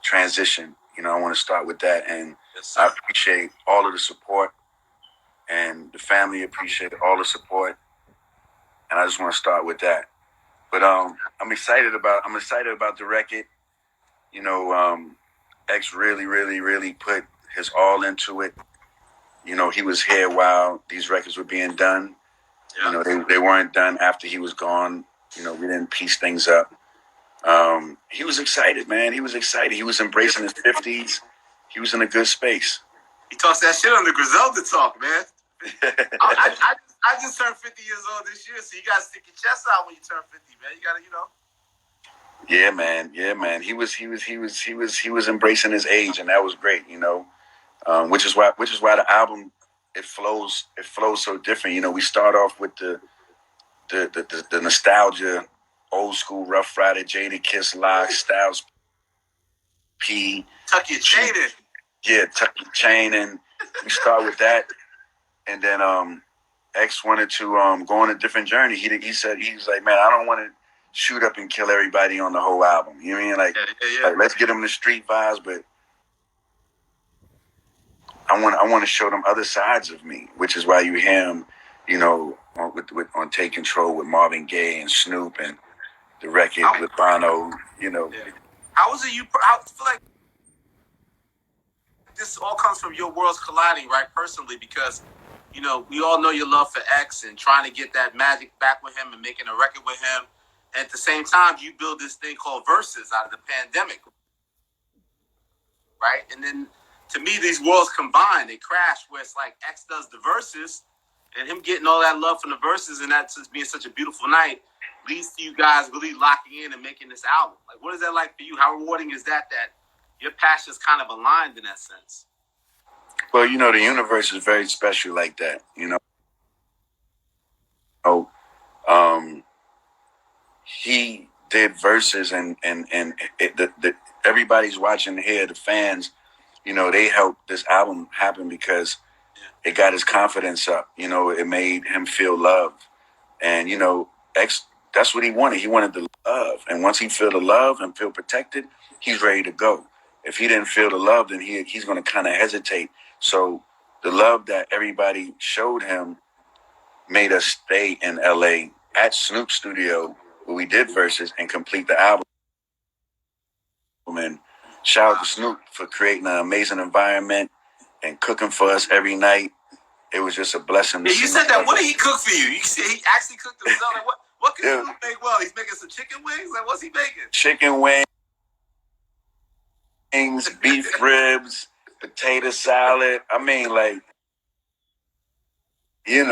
transition. I want to start with that, and I appreciate all of the support, and the family appreciate all the support, and I just want to start with that. But I'm excited about the record. X really put his all into it. He was here while these records were being done. Yeah. They weren't done after he was gone. We didn't piece things up. He was excited, man. He was excited. He was embracing his 50s. He was in a good space. He talks that shit on the Griselda talk, man. I just turned 50 years old this year, so you gotta stick your chest out when you turn 50, man. You gotta, Yeah, man. He was embracing his age, and that was great. Which is why the album it flows so different. We start off with the nostalgia, old school Rough Rider, Jada, Kiss, Lock, Styles P. Tuck your chain in. Yeah, tuck your chain in. We start with that, and then X wanted to go on a different journey. He was like, man, I don't want to shoot up and kill everybody on the whole album. You know what I mean? Like let's get them the street vibes, but I want to show them other sides of me, which is why you hear him, on Take Control with Marvin Gaye and Snoop, and the record with Bono. Yeah. How was it? I feel like this all comes from your worlds colliding, right? Personally, because we all know your love for X and trying to get that magic back with him and making a record with him. And at the same time, you build this thing called Versus out of the pandemic, right? And then, to me, these worlds combine, they crash, where it's like X does the Versus, and him getting all that love from the Versus, and that just being such a beautiful night, leads to you guys really locking in and making this album. Like, what is that like for you? How rewarding is that your passions kind of aligned in that sense? Well, the universe is very special like that, he did Verses, and everybody's watching here, the fans, they helped this album happen because it got his confidence up. It made him feel loved. And, X, that's what he wanted. He wanted the love. And once he feel the love and feel protected, he's ready to go. If he didn't feel the love, then he's going to kind of hesitate. So the love that everybody showed him made us stay in L.A. at Snoop's studio where we did Verses and complete the album. And shout out to Snoop for creating an amazing environment and cooking for us every night. It was just a blessing. Yeah, you said that. What did he cook for you? You said he actually cooked himself. Like, what can Snoop make well? He's making some chicken wings? Like, what's he making? Chicken wings, beef ribs, potato salad. I mean, like, he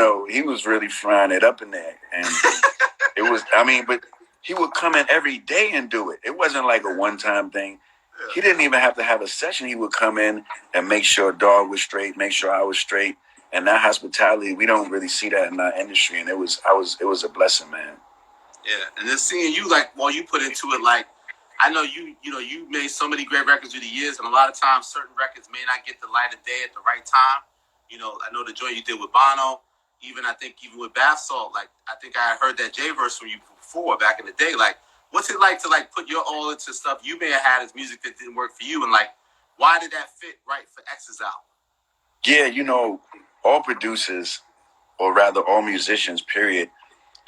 was really frying it up in there. And it was, but he would come in every day and do it. It wasn't like a one-time thing. Yeah. He didn't even have to have a session. He would come in and make sure Dog was straight, make sure I was straight. And that hospitality, we don't really see that in our industry. And it was a blessing, man. Yeah, and then seeing you, like, while you put into it, like, I know you made so many great records through the years, and a lot of times certain records may not get the light of day at the right time. I know the joint you did with Bono, even with Bath Salt, like, I think I heard that J-verse from you before, back in the day. Like, what's it like to, like, put your all into stuff you may have had as music that didn't work for you, and, like, why did that fit right for X's album? Yeah, all producers, or rather all musicians, period,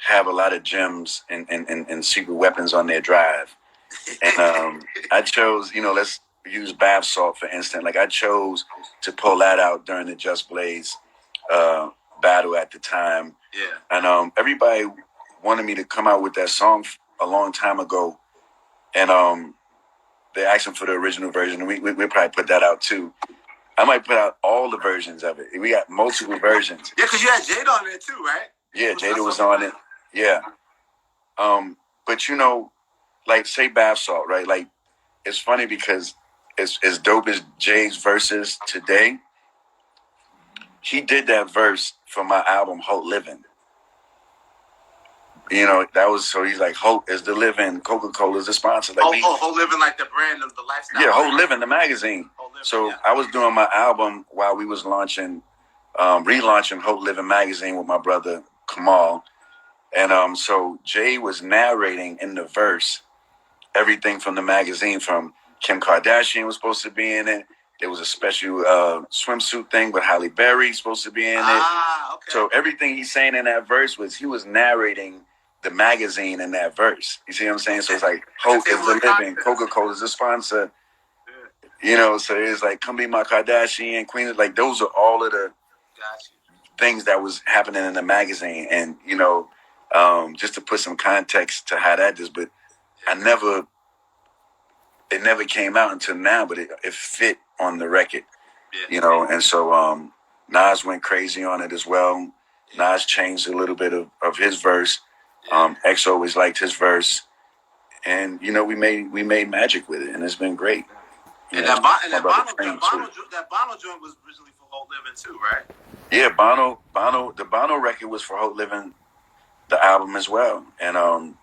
have a lot of gems and secret weapons on their drive. And I chose, let's use Bath Salt, for instance. Like, I chose to pull that out during the Just Blaze battle at the time. Yeah. And everybody wanted me to come out with that song a long time ago. And they asked him for the original version. And we'll probably put that out, too. I might put out all the versions of it. We got multiple versions. Yeah, because you had Jada on there, too, right? Yeah, Jada was on it. Yeah. But, like, say Bath Salt, right? Like, it's funny because as dope as Jay's verses today, he did that verse for my album, Hope Living. That was, so he's like, Hope is the living, Coca-Cola is the sponsor. Like, Hope Living, like the brand of the lifestyle. Yeah, Hope Living, the magazine. So I was doing my album while we was relaunching Hope Living magazine with my brother Kamal. And so Jay was narrating in the verse everything from the magazine, from Kim Kardashian was supposed to be in it. There was a special swimsuit thing with Halle Berry supposed to be in it. Okay. So everything he's saying in that verse he was narrating the magazine in that verse. You see what I'm saying? So it's like Hope is the living, Coca-Cola is the sponsor. You know, so it's like come be my Kardashian queen. Like those are all of the things that was happening in the magazine, and you know, just to put some context to how that is. But it never came out until now, but it fit on the record. You know, and so Nas went crazy on it as well. Nas changed a little bit of his verse. X always liked his verse, and you know we made magic with it, and it's been great. And that Bono joint was originally for Whole Living too, right? Yeah, the Bono record was for Whole Living, the album as well, and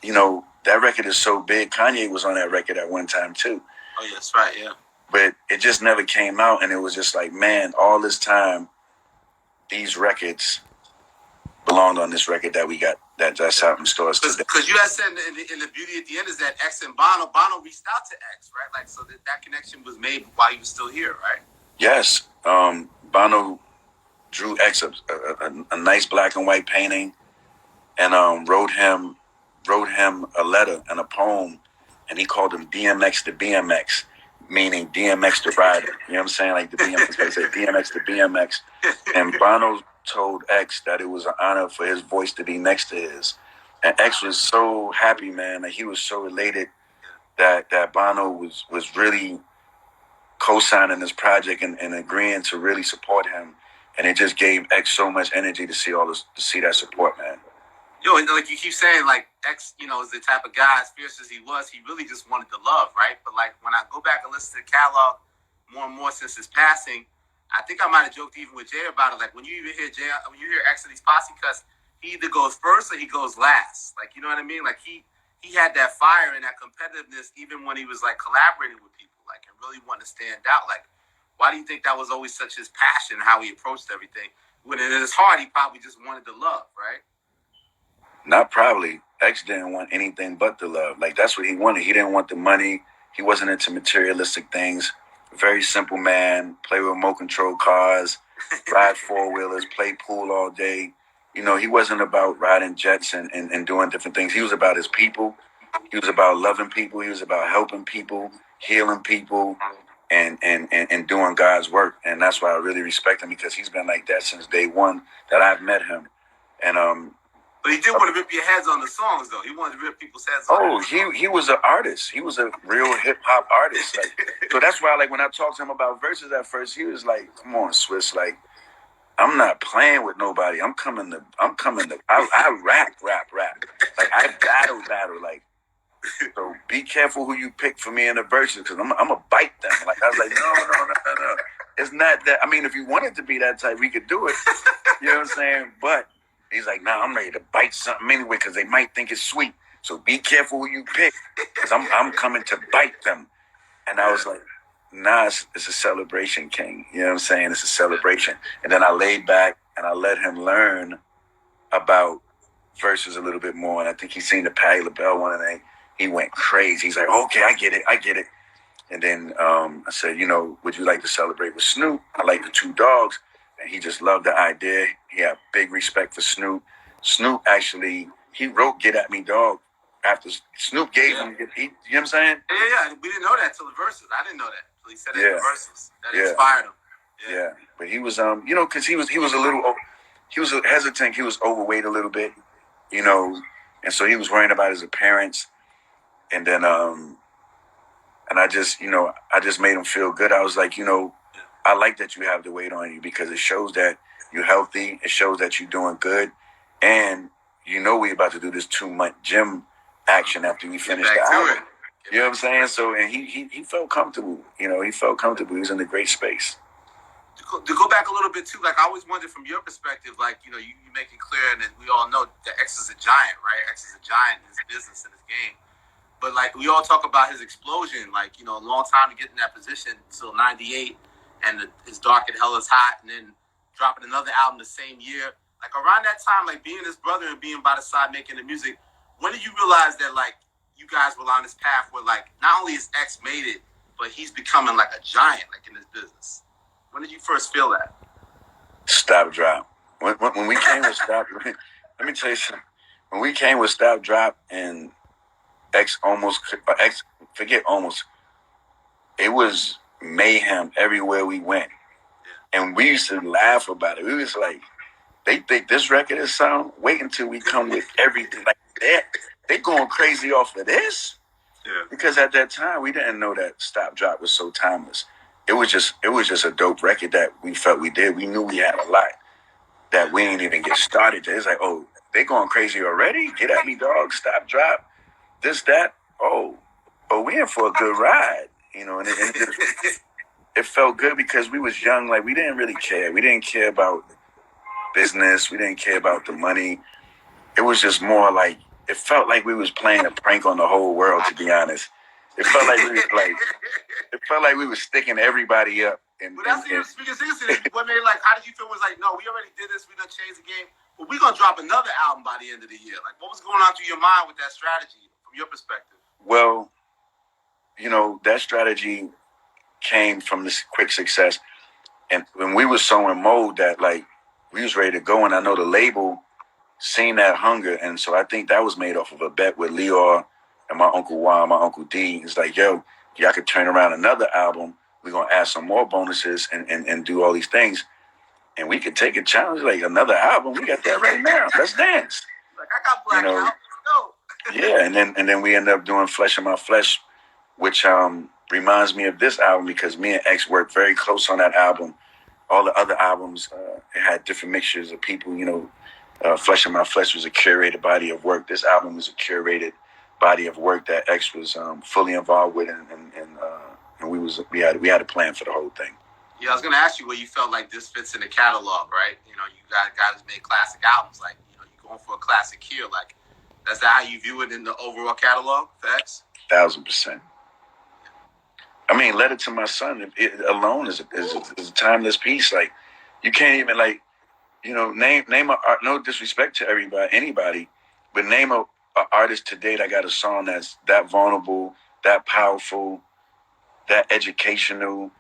you know that record is so big. Kanye was on that record at one time too. Oh, yeah, that's right, yeah. But it just never came out, and it was just like, man, all this time, these records belonged on this record that we got that's out in stores today. Because you had said in the beauty at the end is that X and Bono reached out to X, right? Like, so that connection was made while he was still here, right? Yes. Bono drew X a nice black and white painting, and wrote him a letter and a poem, and he called him DMX to BMX, meaning DMX the rider. You know what I'm saying? Like the BMX, they say DMX to BMX. And Bono told X that it was an honor for his voice to be next to his. And X was so happy, man. Like he was so elated that Bono was really co-signing this project and agreeing to really support him. And it just gave X so much energy to see that support, man. Yo, and like you keep saying, like X, you know, is the type of guy, as fierce as he was, he really just wanted the love, right? But like when I go back and listen to the catalog more and more since his passing, I think I might have joked even with Jay about it. Like when you hear X in these posse cuts, he either goes first or he goes last. Like, you know what I mean? Like he had that fire and that competitiveness even when he was like collaborating with people, like and really wanting to stand out. Like, why do you think that was always such his passion, how he approached everything? When in his heart, he probably just wanted the love, right? Not probably. X didn't want anything but the love. Like that's what he wanted. He didn't want the money. He wasn't into materialistic things. Very simple man. Play with remote control cars, ride 4-wheelers, play pool all day. You know, he wasn't about riding jets and doing different things. He was about his people. He was about loving people. He was about helping people, healing people, and doing God's work. And that's why I really respect him, because he's been like that since day one that I've met him. And but he did want to rip your heads on the songs, though. He wanted to rip people's heads on. Oh, he was an artist. He was a real hip hop artist. Like, so that's why, like, when I talked to him about verses at first, he was like, "Come on, Swizz. Like, I'm not playing with nobody. I rap. Like, I battle. Like, so be careful who you pick for me in the verses, because I'm gonna bite them." Like, I was like, no. It's not that. I mean, if you wanted to be that type, we could do it. You know what I'm saying? But he's like, nah, I'm ready to bite something anyway, because they might think it's sweet. So be careful who you pick, because I'm coming to bite them. And I was like, nah, it's a celebration, King. You know what I'm saying? It's a celebration. And then I laid back and I let him learn about verses a little bit more. And I think he seen the Patti LaBelle one, and he went crazy. He's like, okay, I get it. And then I said, you know, would you like to celebrate with Snoop? I like the two dogs. And he just loved the idea. He had big respect for Snoop. Snoop actually, he wrote Get At Me Dog after Snoop gave him, you know what I'm saying? Yeah. We didn't know that till the verses. I didn't know that till he said it in the verses. That inspired him. Yeah. But he was, you know, because he was hesitant. He was overweight a little bit, you know, and so he was worrying about his appearance. And then, and I just made him feel good. I was like, you know, I like that you have the weight on you, because it shows that you're healthy. It shows that you're doing good. And you know we're about to do this 2-month gym action after we finish the album. You know what I'm saying? So, and he felt comfortable. You know, he felt comfortable. He was in a great space. To go back a little bit, too, like I always wondered from your perspective, like, you know, you make it clear, and we all know that X is a giant, right? X is a giant in his business, in his game. But, like, we all talk about his explosion, like, you know, a long time to get in that position until 98. And His Dark and Hell is Hot, and then dropping another album the same year. Like around that time, like being his brother and being by the side making the music, when did you realize that like you guys were on this path where like not only is X made it, but he's becoming like a giant like in this business. When did you first feel that? Stop Drop. When we came with Stop, let me tell you something. When we came with Stop Drop and forget almost, it was mayhem everywhere we went. And we used to laugh about it. We was like, they think this record is sound? Wait until we come with everything. Like they going crazy off of this? Yeah. Because at that time we didn't know that Stop Drop was so timeless. It was just a dope record that we felt we did. We knew we had a lot that we didn't even get started. It's like, oh, they going crazy already? Get at me, dog. Stop Drop. This, that. Oh, we in for a good ride. You know, and it felt good because we was young. Like, we didn't really care. We didn't care about business. We didn't care about the money. It was just more like, it felt like we was playing a prank on the whole world, to be honest. It felt like we was sticking everybody up. But that's speaking seriously. What made like, how did you feel? Was like, no, we already did this. We done changed the game. But we're gonna drop another album by the end of the year. Like, what was going on through your mind with that strategy from your perspective? Well, you know, that strategy came from this quick success, and when we was so in mode that like we was ready to go, and I know the label seen that hunger, and so I think that was made off of a bet with Leor and my Uncle Juan, my Uncle D. It's like, yo, y'all could turn around another album. We're going to add some more bonuses and do all these things. And we could take a challenge, like another album. We got that right now. Let's dance. Like, I got Black out. Let's go. Yeah, and then we end up doing Flesh of My Flesh, which reminds me of this album because me and X worked very close on that album. All the other albums, it had different mixtures of people, you know. Flesh of My Flesh was a curated body of work. This album was a curated body of work that X was fully involved with, and we had a plan for the whole thing. Yeah, I was gonna ask you where you felt like this fits in the catalog, right? You know, you guys made classic albums, like, you know, you're going for a classic here, like, that's how you view it in the overall catalog for X? 1,000%. I mean, Letter to My Son it alone is a timeless piece. Like, you can't even like. You know, name no disrespect to anybody, but name a artist today that got a song that's that vulnerable, that powerful, that educational,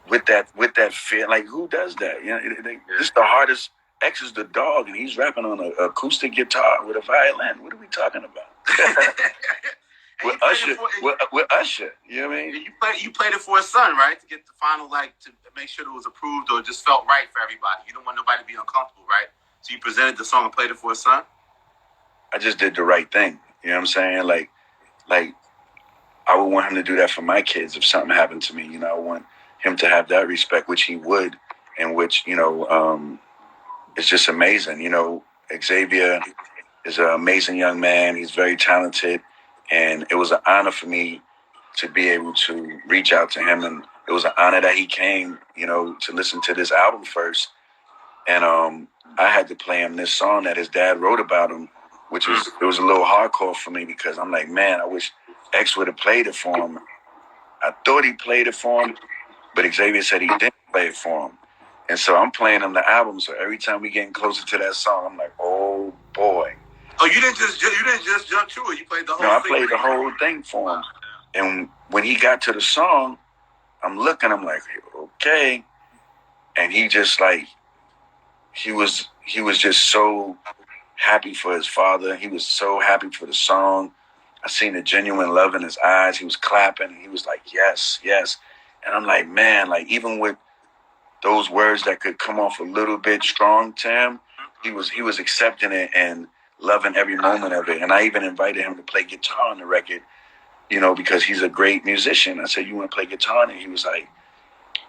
with that fear. Like, who does that? You know, this is the hardest. X is the dog, and he's rapping on an acoustic guitar with a violin. What are we talking about? with Usher, you know what I mean? You played it for his son, right? To get the final, like, to make sure it was approved or just felt right for everybody. You don't want nobody to be uncomfortable, right? So you presented the song and played it for his son? I just did the right thing. You know what I'm saying? Like I would want him to do that for my kids if something happened to me. You know, I want him to have that respect, which he would, and which, you know, it's just amazing. You know, Xavier is an amazing young man. He's very talented. And it was an honor for me to be able to reach out to him. And it was an honor that he came, you know, to listen to this album first. And I had to play him this song that his dad wrote about him, which was, it was a little hardcore for me because I'm like, man, I wish X would have played it for him. I thought he played it for him, but Xavier said he didn't play it for him. And so I'm playing him the album. So every time we getting closer to that song, I'm like, oh boy. Oh, you didn't just jump to it. You played the whole thing. No, I played the whole thing for him. And when he got to the song, I'm looking, I'm like, okay. And he just like, he was just so happy for his father. He was so happy for the song. I seen the genuine love in his eyes. He was clapping. And he was like, yes, yes. And I'm like, man, like even with those words that could come off a little bit strong to him, he was accepting it and loving every moment of it. And I even invited him to play guitar on the record, you know, because he's a great musician. I said, you want to play guitar? And he was like,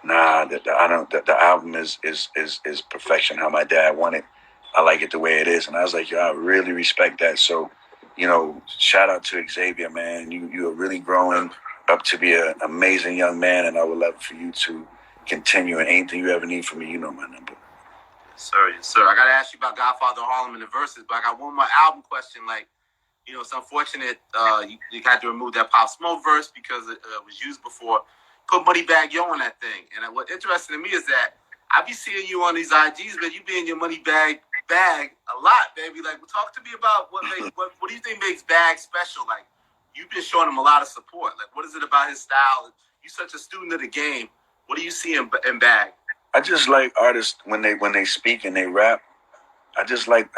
nah, the album is perfection, how my dad wanted. I like it the way it is. And I was like, yo, I really respect that. So, you know, shout out to Xavier, man. You are really growing up to be an amazing young man, and I would love for you to continue. And anything you ever need from me, you know my number. Yes, sir. I got to ask you about Godfather Harlem and the verses, but I got one more album question. Like, you know, it's unfortunate you had to remove that Pop Smoke verse because it was used before. Put Moneybag Yo on that thing. And what's interesting to me is that I be seeing you on these IGs, but you be in your Moneybag bag a lot, baby. Like, talk to me about what do you think makes Bag special? Like, you've been showing him a lot of support. Like, what is it about his style? You're such a student of the game. What do you see in Bag? I just like artists when they speak and they rap. I just like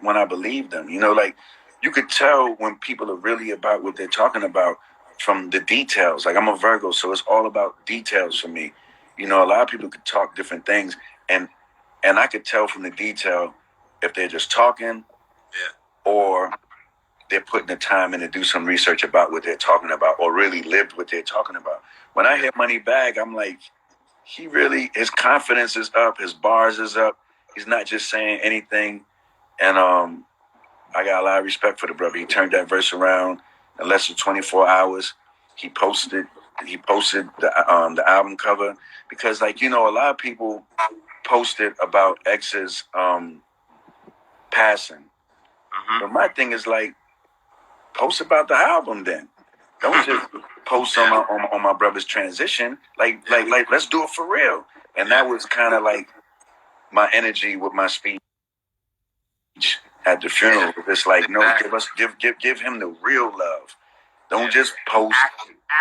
when I believe them. You know, like you could tell when people are really about what they're talking about from the details. Like I'm a Virgo, so it's all about details for me. You know, a lot of people could talk different things, and I could tell from the detail if they're just talking, or they're putting the time in to do some research about what they're talking about, or really lived what they're talking about. When I hear Money Bag, I'm like, he really, his confidence is up, his bars is up. He's not just saying anything, and I got a lot of respect for the brother. He turned that verse around in less than 24 hours. He posted the album cover because, like, you know, a lot of people posted about X's passing. Mm-hmm. But my thing is like, post about the album then. Don't just post on my brother's transition. Like let's do it for real. And that was kind of like my energy with my speech at the funeral. It's like, no, give him the real love. Don't just post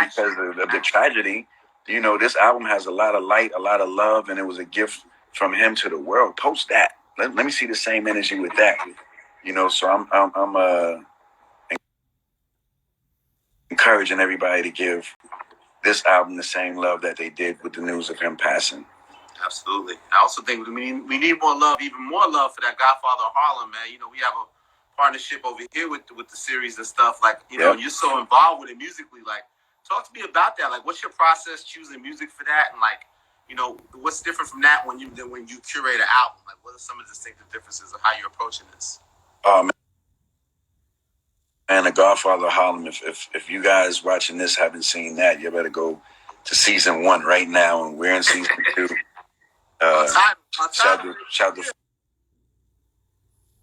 because of the tragedy. You know, this album has a lot of light, a lot of love, and it was a gift from him to the world. Post that. Let me see the same energy with that. You know, so I'm encouraging everybody to give this album the same love that they did with the news of him passing. Absolutely. I also think we need more love, even more love for that Godfather of Harlem, man. You know, we have a partnership over here with the series and stuff. Like, you know, you're so involved with it musically. Like, talk to me about that. Like, what's your process choosing music for that? And like, you know, what's different from that when you curate an album? Like, what are some of the distinctive differences of how you're approaching this? And the Godfather of Harlem, if you guys watching this haven't seen that, you better go to season 1 right now, and we're in season 2. Shout to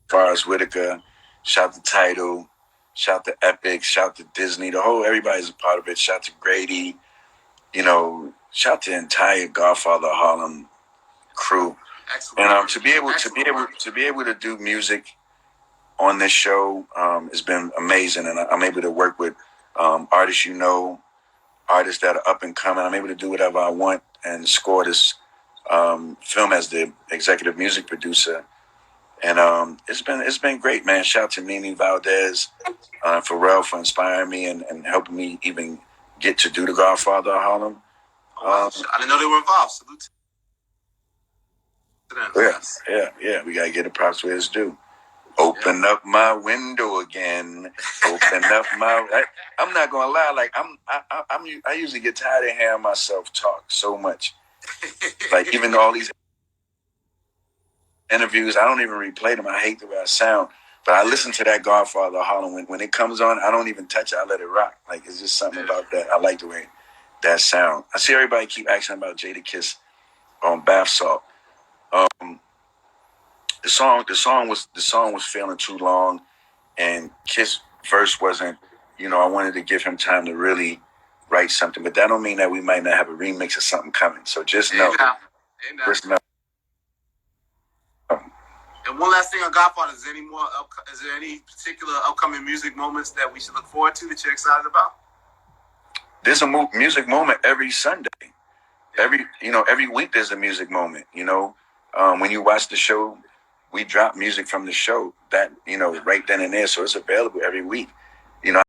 Forrest Whitaker, shout to Tidal, shout to Epic, shout to Disney, everybody's a part of it. Shout to Grady, you know, shout to the entire Godfather of Harlem crew. Excellent. And to be able to do music on this show has been amazing, and I'm able to work with artists, artists that are up and coming. I'm able to do whatever I want and score this film as the executive music producer, and it's been great, man. Shout out to Mimi Valdez, Pharrell for inspiring me and helping me even get to do the Godfather of Harlem. I didn't know they were involved. Salute to them. Yeah. We gotta get the props where it's due. Open up my window again. Open up my. I'm not gonna lie. Like I usually get tired of hearing myself talk so much. Like even all these interviews, I don't even replay them. I hate the way I sound. But I listen to that Godfather of Harlem when it comes on. I don't even touch it. I let it rock. Like it's just something about that. I like the way that sound. I see everybody keep asking about Jadakiss on Bath Salt. The song was feeling too long, and Kiss verse wasn't. I wanted to give him time to really write something, but that don't mean that we might not have a remix of something coming. So just know. Just know. And one last thing on Godfather, is there any particular upcoming music moments that we should look forward to that you're excited about? There's a music moment every Sunday. Every week there's a music moment. When you watch the show, we drop music from the show that, right then and there. So it's available every week.